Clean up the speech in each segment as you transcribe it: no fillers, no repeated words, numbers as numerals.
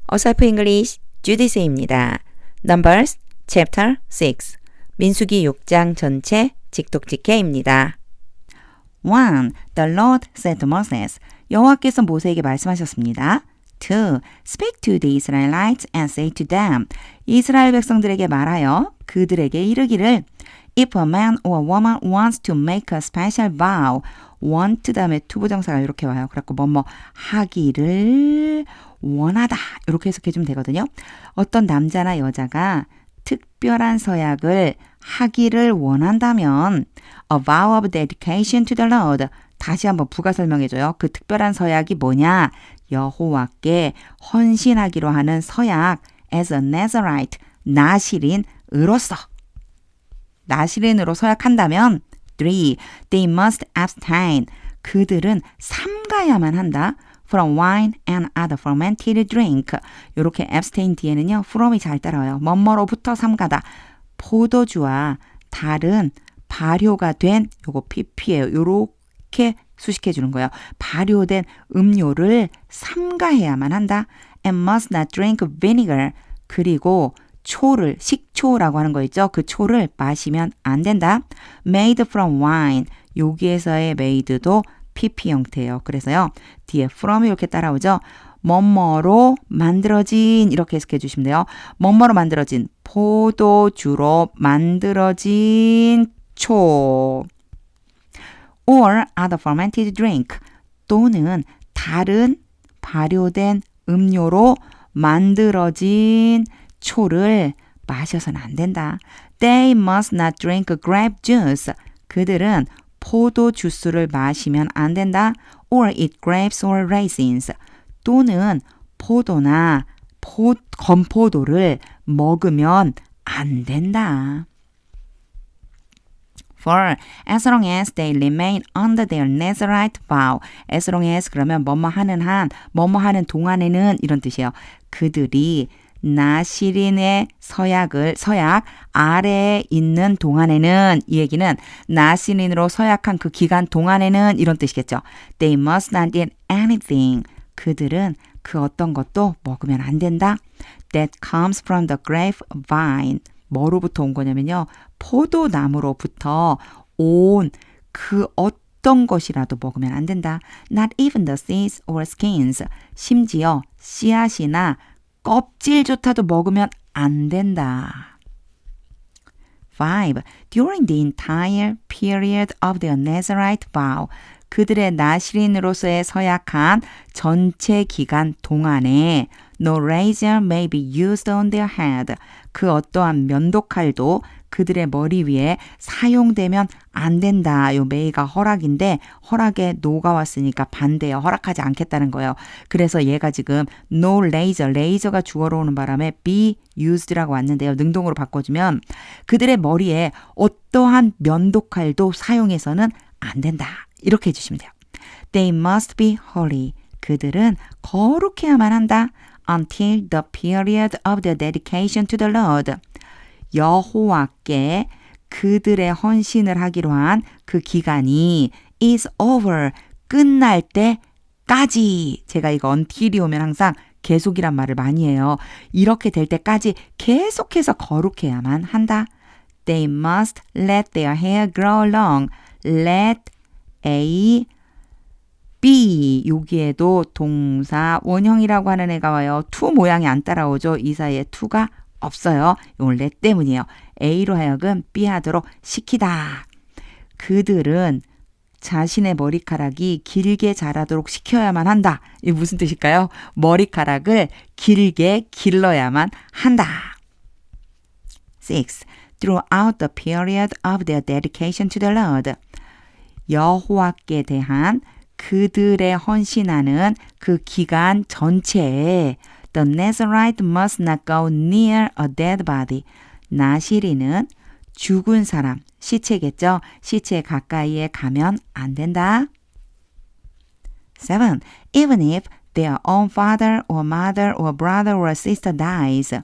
어설프 잉글리시 주디스입니다. Numbers Chapter 6 민수기 6장 전체 직독직해입니다. 1. The Lord said to Moses. 여호와께서 모세에게 말씀하셨습니다. 2. Speak to the Israelites and say to them. 이스라엘 백성들에게 말하여 그들에게 이르기를 If a man or woman wants to make a special vow. want 다음에 투부정사가 이렇게 와요. 그래갖고 뭐뭐 하기를 원하다 이렇게 해석해주면 되거든요. 어떤 남자나 여자가 특별한 서약을 하기를 원한다면 a vow of dedication to the Lord. 다시 한번 부가 설명해줘요. 그 특별한 서약이 뭐냐? 여호와께 헌신하기로 하는 서약 as a Nazarite, 나실인으로서. 나실인으로 서약한다면 3. They must abstain. 그들은 삼가야만 한다. From wine and other fermented drink. 이렇게 abstain 뒤에는요. from이 잘 따라와요. 뭐뭐로부터 삼가다. 포도주와 다른 발효가 된 요거 pp예요. 요렇게 수식해 주는 거예요. 발효된 음료를 삼가해야만 한다. And must not drink vinegar. 그리고 초를, 식초라고 하는 거 있죠? 그 초를 마시면 안 된다. Made from wine. 여기에서의 made도 pp 형태예요. 그래서요. 뒤에 from이 이렇게 따라오죠. 뭐뭐로 만들어진 이렇게 해석해 주시면 돼요. 뭐뭐로 만들어진 포도주로 만들어진 초. Or other fermented drink. 또는 다른 발효된 음료로 만들어진 초를 마셔서는 안 된다. They must not drink grape juice. 그들은 포도 주스를 마시면 안 된다. Or eat grapes or raisins. 또는 포도나 건포도를 먹으면 안 된다. For as long as they remain under their Nazarite vow. As long as 그러면 뭐뭐 하는 한, 뭐뭐 하는 동안에는 이런 뜻이에요. 그들이 나실인의 서약 아래에 있는 동안에는 이 얘기는 나실인으로 서약한 그 기간 동안에는 이런 뜻이겠죠. They must not eat anything. 그들은 그 어떤 것도 먹으면 안 된다. That comes from the grapevine. 뭐로부터 온 거냐면요. 포도나무로부터 온 그 어떤 것이라도 먹으면 안 된다. Not even the seeds or skins. 심지어 씨앗이나 껍질조차도 먹으면 안 된다. 5. During the entire period of their Nazarite vow. 그들의 나실인으로서의 서약한 전체 기간 동안에 no razor may be used on their head. 그 어떠한 면도칼도 그들의 머리 위에 사용되면 안 된다. 요 may가 허락인데 허락에 no가 왔으니까 반대요. 허락하지 않겠다는 거예요. 그래서 얘가 지금 no razor, 레이저가 주어로 오는 바람에 be used라고 왔는데요. 능동으로 바꿔주면 그들의 머리에 어떠한 면도칼도 사용해서는 안 된다. 이렇게 해주시면 돼요. They must be holy. 그들은 거룩해야만 한다. Until the period of their dedication to the Lord. 여호와께 그들의 헌신을 하기로 한 그 기간이 is over. 끝날 때까지. 제가 이거 until이 오면 항상 계속이란 말을 많이 해요. 이렇게 될 때까지 계속해서 거룩해야만 한다. They must let their hair grow long. Let A, B 여기에도 동사 원형이라고 하는 애가 와요. to 모양이 안 따라오죠. 이 사이에 to가 없어요. 이건 let 때문이에요. A로 하여금 B 하도록 시키다. 그들은 자신의 머리카락이 길게 자라도록 시켜야만 한다. 이게 무슨 뜻일까요? 머리카락을 길게 길러야만 한다. 6. Throughout the period of their dedication to the Lord. 여호와께 대한 그들의 헌신하는 그 기간 전체에 The Nazarite must not go near a dead body. 나실인은 죽은 사람, 시체겠죠? 시체 가까이에 가면 안 된다. 7. Even if their own father or mother or brother or sister dies.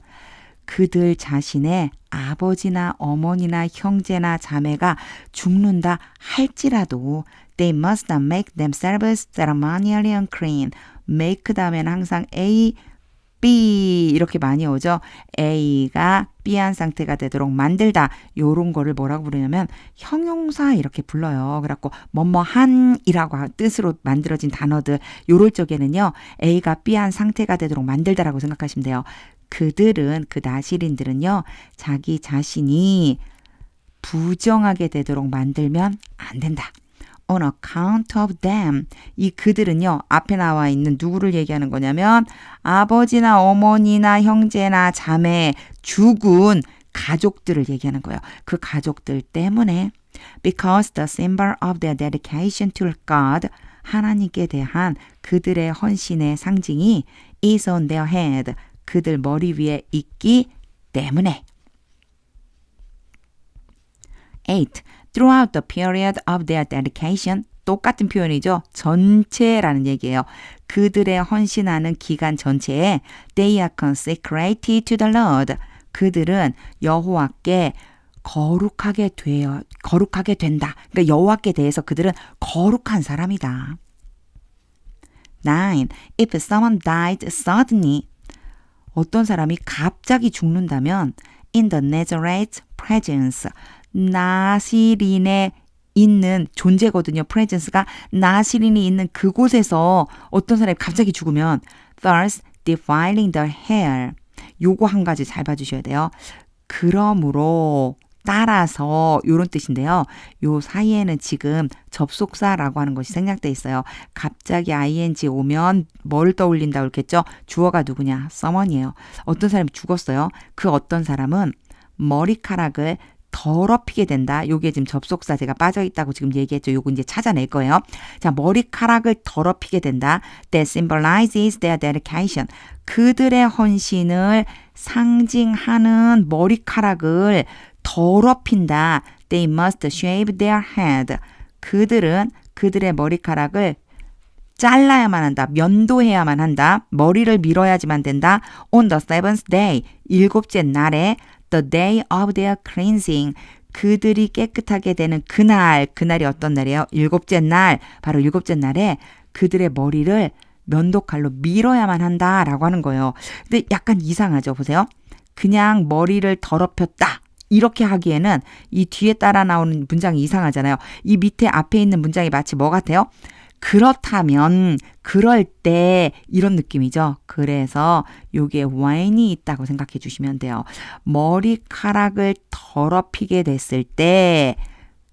그들 자신의 아버지나 어머니나 형제나 자매가 죽는다 할지라도 they must not make themselves ceremonially unclean. make 다음에는 항상 A be 이렇게 많이 오죠. A가 B한 상태가 되도록 만들다. 요런 거를 뭐라고 부르냐면 형용사 이렇게 불러요. 그래갖고 뭐뭐한이라고 뜻으로 만들어진 단어들 요럴 적에는요. A가 B한 상태가 되도록 만들다라고 생각하시면 돼요. 그들은 그 나시린들은요. 자기 자신이 부정하게 되도록 만들면 안 된다. On account of them. 이 그들은요. 앞에 나와 있는 누구를 얘기하는 거냐면 아버지나 어머니나 형제나 자매, 죽은 가족들을 얘기하는 거예요. 그 가족들 때문에 because the symbol of their dedication to God 하나님께 대한 그들의 헌신의 상징이 is on their head. 그들 머리 위에 있기 때문에 8. Throughout the period of their dedication 똑같은 표현이죠. 전체라는 얘기예요. 그들의 헌신하는 기간 전체에 they are consecrated to the Lord. 그들은 여호와께 거룩하게 된다. 그러니까 여호와께 대해서 그들은 거룩한 사람이다. 9. If someone died suddenly 어떤 사람이 갑자기 죽는다면 in the Nazareth presence 나시린에 있는 존재거든요. presence가 나시린이 있는 그곳에서 어떤 사람이 갑자기 죽으면 thus defiling the hair 요거 한 가지 잘 봐주셔야 돼요. 그러므로 따라서 이런 뜻인데요. 요 사이에는 지금 접속사라고 하는 것이 생략돼 있어요. 갑자기 ing 오면 뭘 떠올린다고 그랬겠죠? 주어가 누구냐? someone이에요. 어떤 사람이 죽었어요. 그 어떤 사람은 머리카락을 더럽히게 된다. 요게 지금 접속사 제가 빠져있다고 지금 얘기했죠. 요거 이제 찾아낼 거예요. 자, 머리카락을 더럽히게 된다. That symbolizes their dedication. 그들의 헌신을 상징하는 머리카락을 더럽힌다. They must shave their head. 그들은 그들의 머리카락을 잘라야만 한다. 면도해야만 한다. 머리를 밀어야지만 된다. On the seventh day. 일곱째 날에 the day of their cleansing. 그들이 깨끗하게 되는 그날이 어떤 날이에요? 일곱째 날. 바로 일곱째 날에 그들의 머리를 면도칼로 밀어야만 한다라고 하는 거예요. 근데 약간 이상하죠. 보세요. 그냥 머리를 더럽혔다. 이렇게 하기에는 이 뒤에 따라 나오는 문장이 이상하잖아요. 이 밑에 앞에 있는 문장이 마치 뭐 같아요? 그렇다면 그럴 때 이런 느낌이죠. 그래서 요게 when이 있다고 생각해 주시면 돼요. 머리카락을 더럽히게 됐을 때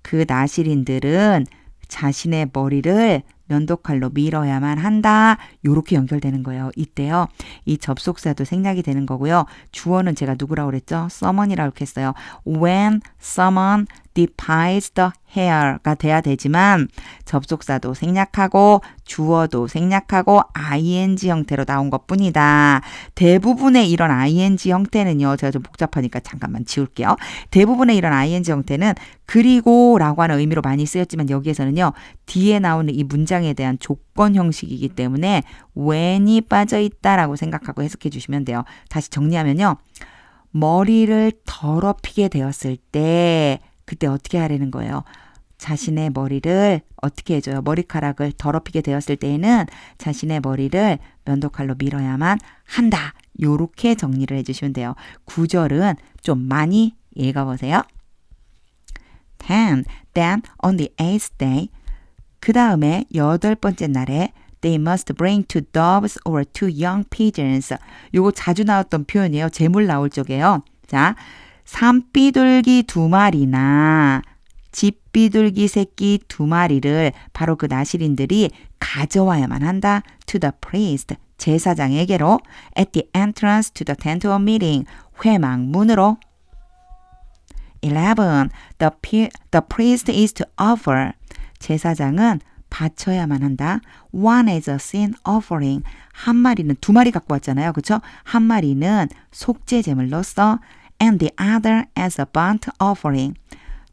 그 나시린들은 자신의 머리를 면도칼로 밀어야만 한다. 요렇게 연결되는 거예요. 이때요. 이 접속사도 생략이 되는 거고요. 주어는 제가 누구라고 그랬죠? someone이라고 했어요. When someone depiles the hair가 돼야 되지만 접속사도 생략하고 주어도 생략하고 ing 형태로 나온 것뿐이다. 대부분의 이런 ing 형태는요. 제가 좀 복잡하니까 잠깐만 지울게요. 대부분의 이런 ing 형태는 그리고 라고 하는 의미로 많이 쓰였지만 여기에서는요. 뒤에 나오는 이 문장에 대한 조건 형식이기 때문에 when이 빠져있다라고 생각하고 해석해 주시면 돼요. 다시 정리하면요. 머리를 더럽히게 되었을 때 그때 어떻게 하라는 거예요? 자신의 머리를 어떻게 해줘요? 머리카락을 더럽히게 되었을 때에는 자신의 머리를 면도칼로 밀어야만 한다. 요렇게 정리를 해주시면 돼요. 9절은 좀 많이 읽어보세요. 10. Then on the 8th day 그 다음에 8번째 날에 They must bring 2 doves or 2 young pigeons. 요거 자주 나왔던 표현이에요. 재물 나올 적에요. 자, 산비둘기 2마리나 집비둘기 새끼 2마리를 바로 그 나시린들이 가져와야만 한다. To the priest. 제사장에게로 at the entrance to the tent of meeting. 회막문으로. 11. The priest is to offer. 제사장은 바쳐야만 한다. One as a sin offering. 한 마리는 2마리 갖고 왔잖아요. 그렇죠? 한 마리는 속죄 제물로서 and the other as a burnt offering.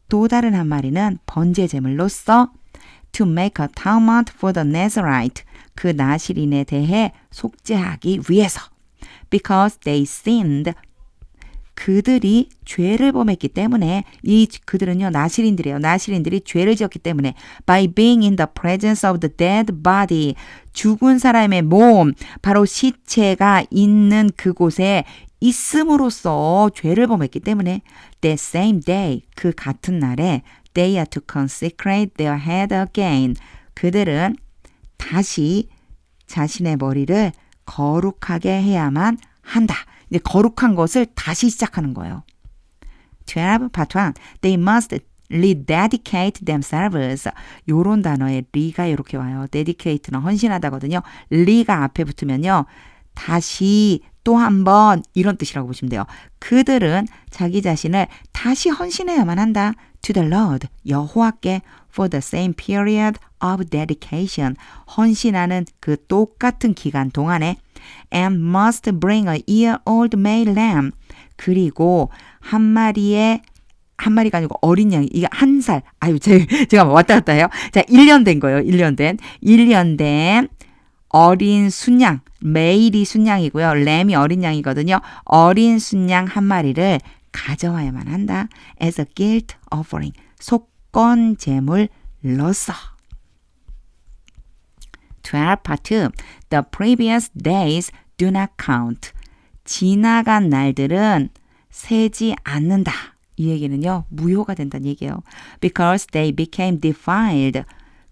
또 다른 한 마리는 번제 제물로서 to make atonement for the Nazarite. 그 나시린에 대해 속죄하기 위해서. Because they sinned. 그들이 죄를 범했기 때문에 그들은요 나실인들이에요. 나실인들이 죄를 지었기 때문에 by being in the presence of the dead body 죽은 사람의 몸 바로 시체가 있는 그곳에 있음으로써 죄를 범했기 때문에 that same day 그 같은 날에 they are to consecrate their head again 그들은 다시 자신의 머리를 거룩하게 해야만 한다. 이제 거룩한 것을 다시 시작하는 거예요. 12, part 1. They must rededicate themselves. 요런 단어에 리가 이렇게 와요. dedicate는 헌신하다거든요. 리가 앞에 붙으면요. 다시 또 한 번 이런 뜻이라고 보시면 돼요. 그들은 자기 자신을 다시 헌신해야만 한다. To the Lord, 여호와께 for the same period of dedication. 헌신하는 그 똑같은 기간 동안에 and must bring a year-old male lamb. 그리고 한 마리가 아니고 어린 양이 이게 한 살. 아유, 제가 왔다 갔다 해요. 자, 1년 된 거예요. 1년 된 어린 순양. 메일이 순양이고요. 램이 어린 양이거든요. 어린 순양 한 마리를 가져와야만 한다. As a guilt offering. 속건 제물로서. 12 part 2. The previous days do not count. 지나간 날들은 세지 않는다. 이 얘기는요. 무효가 된다는 얘기예요. Because they became defiled.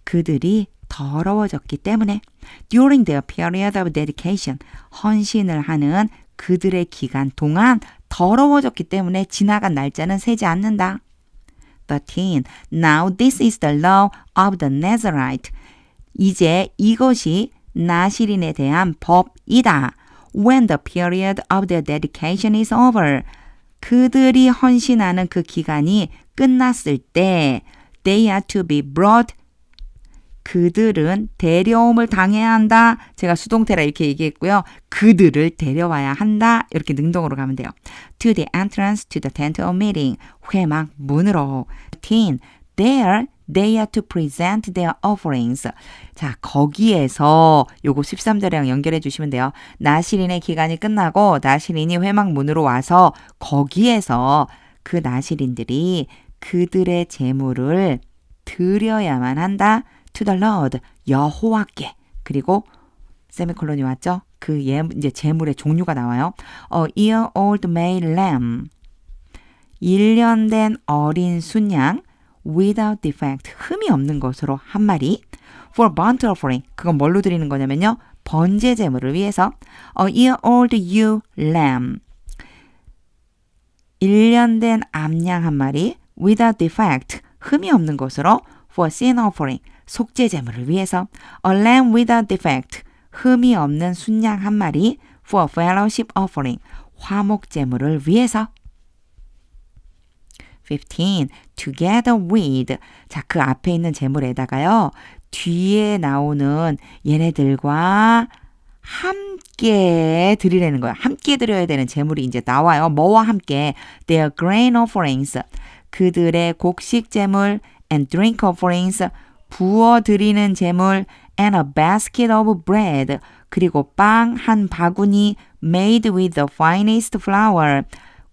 그들이 더러워졌기 때문에 during their period of dedication. 헌신을 하는 그들의 기간 동안 더러워졌기 때문에 지나간 날짜는 세지 않는다. 13. Now this is the law of the Nazarite. 이제 이것이 나실인에 대한 법이다. When the period of their dedication is over. 그들이 헌신하는 그 기간이 끝났을 때 they are to be brought. 그들은 데려옴을 당해야 한다. 제가 수동태라 이렇게 얘기했고요. 그들을 데려와야 한다. 이렇게 능동으로 가면 돼요. To the entrance to the tent of meeting. 회막 문으로. 13. There they are to present their offerings. 자, 거기에서 요거 13절이랑 연결해 주시면 돼요. 나실인의 기간이 끝나고 나실인이 회막 문으로 와서 거기에서 그 나실인들이 그들의 제물을 드려야만 한다. To the Lord, 여호와께. 그리고 세미콜론이 왔죠? 그 이제 제물의 종류가 나와요. A year-old male lamb. 1년 된 어린 순양. Without defect, 흠이 없는 것으로 한 마리. For burnt offering, 그건 뭘로 드리는 거냐면요. 번제 제물을 위해서. A year-old ewe lamb. 1년 된 암양 한 마리. Without defect, 흠이 없는 것으로. For sin offering, 속죄 제물을 위해서. A lamb without defect, 흠이 없는 순양 한 마리. For fellowship offering, 화목 제물을 위해서. 15. Together with. 자, 그 앞에 있는 제물에다가요. 뒤에 나오는 얘네들과 함께 드리라는 거예요. 함께 드려야 되는 제물이 이제 나와요. 뭐와 함께? Their grain offerings. 그들의 곡식 제물 and drink offerings. 부어 드리는 제물 and a basket of bread. 그리고 빵 한 바구니 made with the finest flour.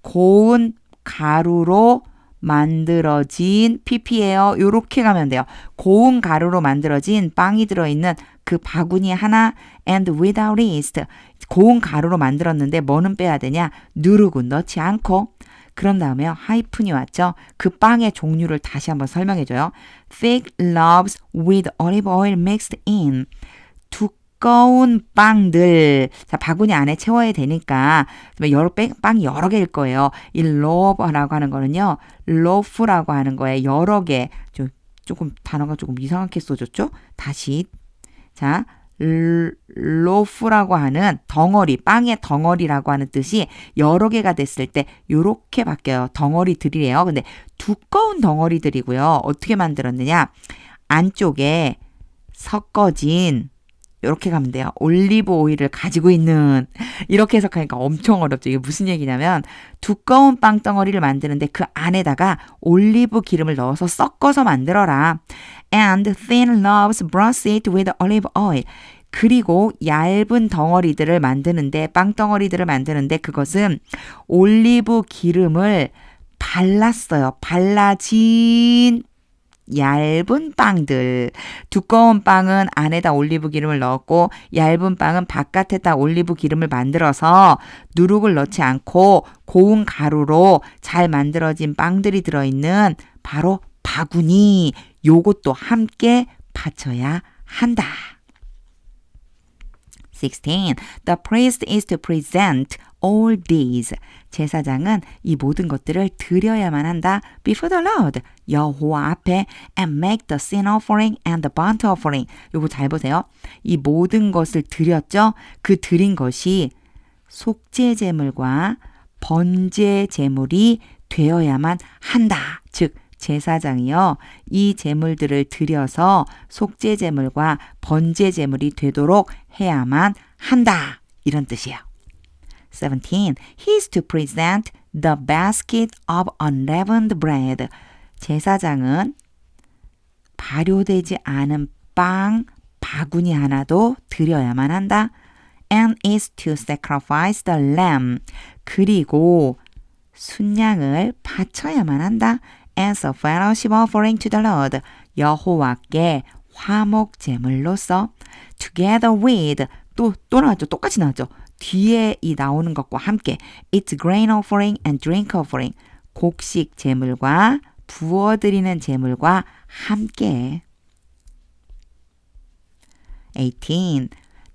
고운 가루로 만들어진 pp예요. 요렇게 가면 돼요. 고운 가루로 만들어진 빵이 들어있는 그 바구니 하나 and without yeast. 고운 가루로 만들었는데 뭐는 빼야 되냐? 누르고 넣지 않고. 그런 다음에 하이픈이 왔죠. 그 빵의 종류를 다시 한번 설명해줘요. Thick loaves with olive oil mixed in. 두꺼운 빵들. 자, 바구니 안에 채워야 되니까 빵이 여러 개일 거예요. 이 loaf라고 하는 거는요. loaf라고 하는 거에 여러 개. 조금 단어가 조금 이상하게 써졌죠? 다시. 자, loaf라고 하는 덩어리, 빵의 덩어리라고 하는 뜻이 여러 개가 됐을 때 요렇게 바뀌어요. 덩어리들이래요. 근데 두꺼운 덩어리들이고요. 어떻게 만들었느냐? 안쪽에 섞어진 이렇게 가면 돼요. 올리브 오일을 가지고 있는. 이렇게 해석하니까 엄청 어렵죠. 이게 무슨 얘기냐면 두꺼운 빵덩어리를 만드는데 그 안에다가 올리브 기름을 넣어서 섞어서 만들어라. And thin loaves brush it with olive oil. 그리고 얇은 덩어리들을 만드는데 빵덩어리들을 만드는데 그것은 올리브 기름을 발랐어요. 발라진 얇은 빵들. 두꺼운 빵은 안에다 올리브 기름을 넣었고 얇은 빵은 바깥에다 올리브 기름을 만들어서 누룩을 넣지 않고 고운 가루로 잘 만들어진 빵들이 들어있는 바로 바구니. 요것도 함께 바쳐야 한다. 16. The priest is to present all these. 제사장은 이 모든 것들을 드려야만 한다. Before the Lord. 여호와 앞에 and make the sin offering and the burnt offering. 요거 잘 보세요. 이 모든 것을 드렸죠. 그 드린 것이 속죄 제물과 번제 제물이 되어야만 한다. 즉 제사장이요. 이 제물들을 드려서 속죄 제물과 번제 제물이 되도록 해야만 한다. 이런 뜻이에요. 17. He is to present the basket of unleavened bread. 제사장은 발효되지 않은 빵 바구니 하나도 드려야만 한다. And is to sacrifice the lamb. 그리고 순양을 바쳐야만 한다. As a fellowship offering to the Lord. 여호와께 화목 제물로서 together with 또 나왔죠. 똑같이 나왔죠. 뒤에 이 나오는 것과 함께 It's grain offering and drink offering. 곡식 제물과 부어드리는 제물과 함께. 18.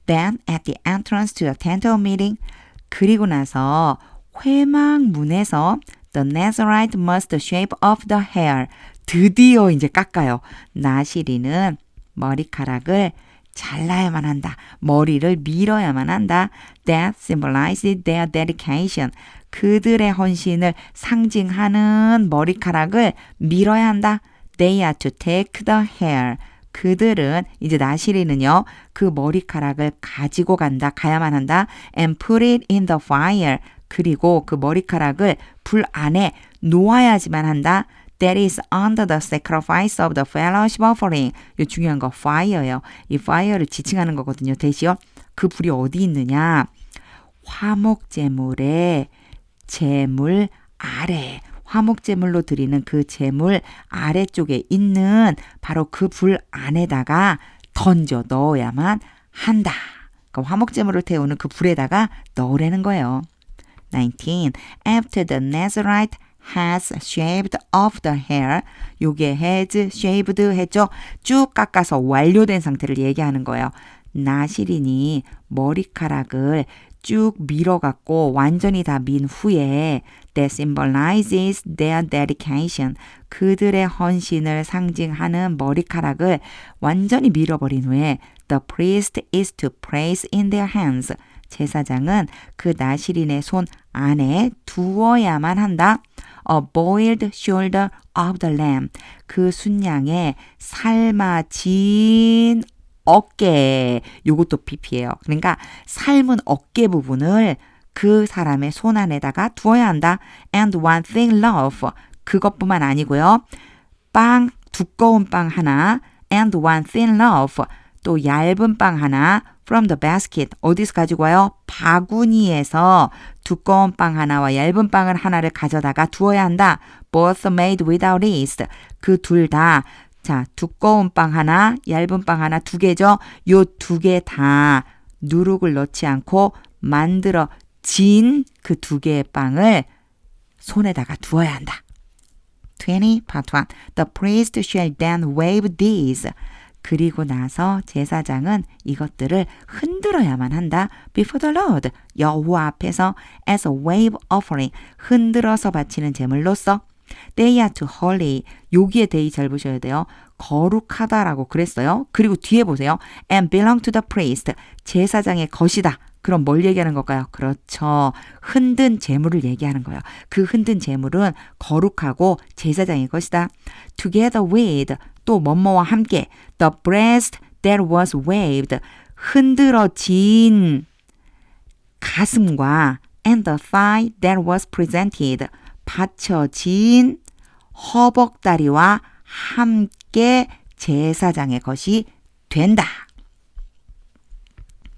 Then at the entrance to the tent of meeting. 그리고 나서 회막문에서 The Nazarite must shave off the hair. 드디어 이제 깎아요. 나시리는 머리카락을 잘라야만 한다. 머리를 밀어야만 한다. That symbolizes their dedication. 그들의 헌신을 상징하는 머리카락을 밀어야 한다. They are to take the hair. 그들은 이제 나시리는요. 그 머리카락을 가지고 가야만 한다. And put it in the fire. 그리고 그 머리카락을 불 안에 놓아야지만 한다. That is under the sacrifice of the fellowship offering. 이 중요한 거 fire예요. 이 fire를 지칭하는 거거든요. 대시요. 그 불이 어디 있느냐? 화목제물의 제물 아래. 화목제물로 드리는 그 제물 아래쪽에 있는 바로 그 불 안에다가 던져 넣어야만 한다. 그러니까 화목제물을 태우는 그 불에다가 넣으라는 거예요. 19. After the Nazarite has shaved off the hair. 요게 has shaved 했죠. 쭉 깎아서 완료된 상태를 얘기하는 거예요. 나시린이 머리카락을 쭉 밀어갖고 완전히 다 민 후에 that symbolizes their dedication. 그들의 헌신을 상징하는 머리카락을 완전히 밀어버린 후에 the priest is to place in their hands. 제사장은 그 나시린의 손 안에 두어야만 한다. A boiled shoulder of the lamb. 그 순양의 삶아진 어깨. 요것도 PP예요. 그러니까 삶은 어깨 부분을 그 사람의 손 안에다가 두어야 한다. And one thin loaf. 그것뿐만 아니고요. 빵, 두꺼운 빵 하나. And one thin loaf. 또 얇은 빵 하나. From the basket. 어디서 가지고 와요? 바구니에서 두꺼운 빵 하나와 얇은 빵을 하나를 가져다가 두어야 한다. Both made without yeast. 그 둘 다. 자, 두꺼운 빵 하나, 얇은 빵 하나 두 개죠. 요 두 개 다 누룩을 넣지 않고 만들어진 그 두 개의 빵을 손에다가 두어야 한다. 20, part 1. The priest shall then wave these. 그리고 나서 제사장은 이것들을 흔들어야만 한다. Before the Lord. 여호와 앞에서 as a wave offering. 흔들어서 바치는 제물로서. They are to holy. 여기에 대의 잘 보셔야 돼요. 거룩하다라고 그랬어요. 그리고 뒤에 보세요. And belong to the priest. 제사장의 것이다. 그럼 뭘 얘기하는 걸까요? 그렇죠. 흔든 제물을 얘기하는 거예요. 그 흔든 제물은 거룩하고 제사장의 것이다. Together with 또 뭐뭐와 함께 the breast that was waved 흔들어진 가슴과 and the thigh that was presented 받쳐진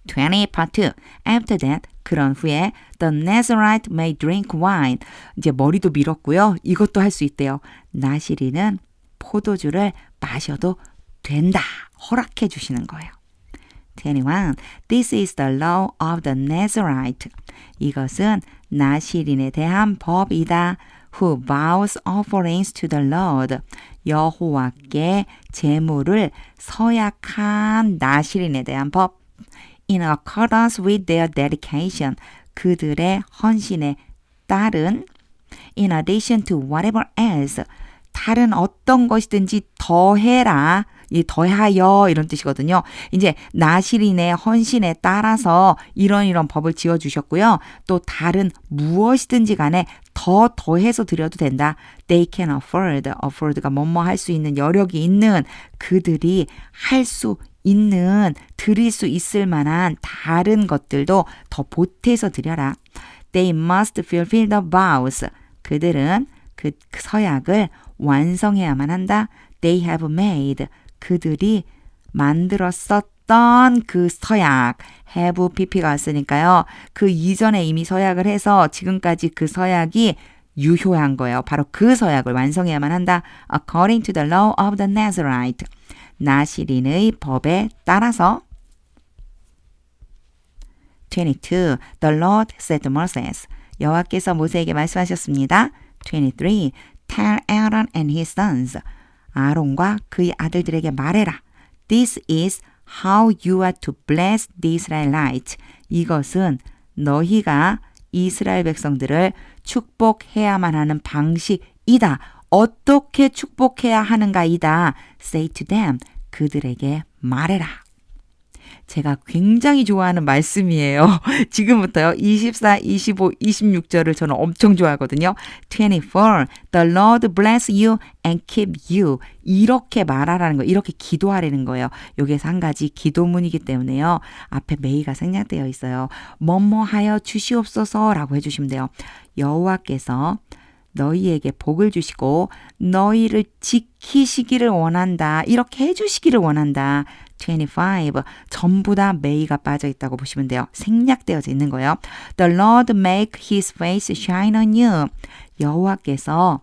20 part 2. After that, 그런 후에 the Nazarite may drink wine. 이제 머리도 밀었고요. 이것도 할 수 있대요. 나시리는 포도주를 마셔도 된다. 허락해 주시는 거예요. 21. This is the law of the Nazarite. 이것은 나시린에 대한 법이다. Who vows offerings to the Lord. 여호와께 제물을 서약한 나시린에 대한 법. In accordance with their dedication. 그들의 헌신에 따른 in addition to whatever else. 다른 어떤 것이든지 더해라. 이 더하여 이런 뜻이거든요. 이제 나시린의 헌신에 따라서 이런 법을 지어주셨고요. 또 다른 무엇이든지 간에 더해서 드려도 된다. They can afford. afford가 뭐뭐 할 수 있는 여력이 있는 그들이 할 수 있는 드릴 수 있을 만한 다른 것들도 더 보태서 드려라. They must fulfill the vows. 그들은 그 서약을 완성해야만 한다. They have made. 그들이 만들었었던 그 서약, have pp가 왔으니까요. 그 이전에 이미 서약을 해서 지금까지 그 서약이 유효한 거예요. 바로 그 서약을 완성해야만 한다. According to the law of the Nazarite. 나시린의 법에 따라서 22. The Lord said to Moses. 여호와께서 모세에게 말씀하셨습니다. 23. Tell Aaron and his sons. 아론과 그의 아들들에게 말해라. This is how you are to bless the Israelites. 이것은 너희가 이스라엘 백성들을 축복해야만 하는 방식이다. 어떻게 축복해야 하는가이다. Say to them. 그들에게 말해라. 제가 굉장히 좋아하는 말씀이에요. 지금부터요. 24, 25, 26절을 저는 엄청 좋아하거든요. 24. The Lord bless you and keep you. 이렇게 말하라는 거예요. 이렇게 기도하라는 거예요. 여기에서 한 가지 기도문이기 때문에요. 앞에 메이가 생략되어 있어요. 뭐뭐하여 주시옵소서라고 해주시면 돼요. 여호와께서 너희에게 복을 주시고 너희를 지키시기를 원한다. 이렇게 해주시기를 원한다. 25. 전부 다 메이가 빠져 있다고 보시면 돼요. 생략되어져 있는 거예요. The Lord make his face shine on you. 여호와께서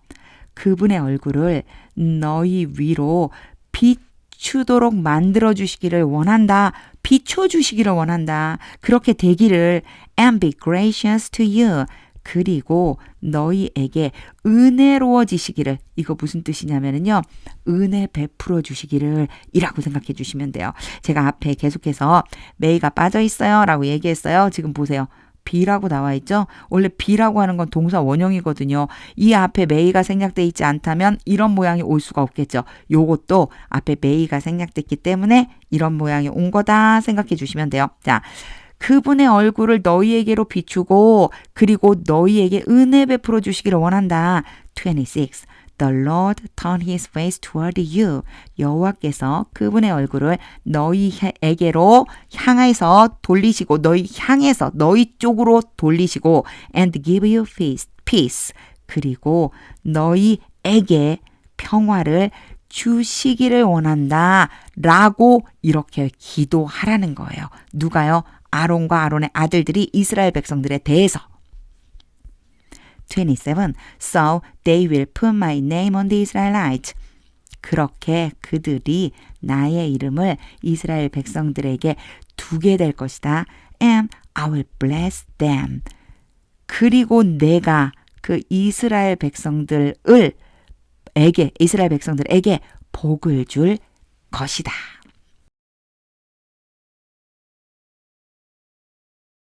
그분의 얼굴을 너희 위로 비추도록 만들어주시기를 원한다. 비춰주시기를 원한다. 그렇게 되기를 and be gracious to you. 그리고 너희에게 은혜로워지시기를. 이거 무슨 뜻이냐면요. 은혜 베풀어 주시기를 이라고 생각해 주시면 돼요. 제가 앞에 계속해서 메이가 빠져 있어요 라고 얘기했어요. 지금 보세요. be라고 나와 있죠. 원래 be라고 하는 건 동사 원형이거든요. 이 앞에 메이가 생략돼 있지 않다면 이런 모양이 올 수가 없겠죠. 요것도 앞에 메이가 생략됐기 때문에 이런 모양이 온 거다 생각해 주시면 돼요. 자, 그분의 얼굴을 너희에게로 비추고 그리고 너희에게 은혜 베풀어 주시기를 원한다. 26. The Lord turned his face toward you. 여호와께서 그분의 얼굴을 너희에게로 향해서 돌리시고 너희 쪽으로 돌리시고 and give you peace. 그리고 너희에게 평화를 주시기를 원한다. 라고 이렇게 기도하라는 거예요. 누가요? 아론과 아론의 아들들이 이스라엘 백성들에 대해서. 27. So they will put my name on the Israelites. 그렇게 그들이 나의 이름을 이스라엘 백성들에게 두게 될 것이다. And I will bless them. 그리고 내가 그 이스라엘 백성들에게 복을 줄 것이다.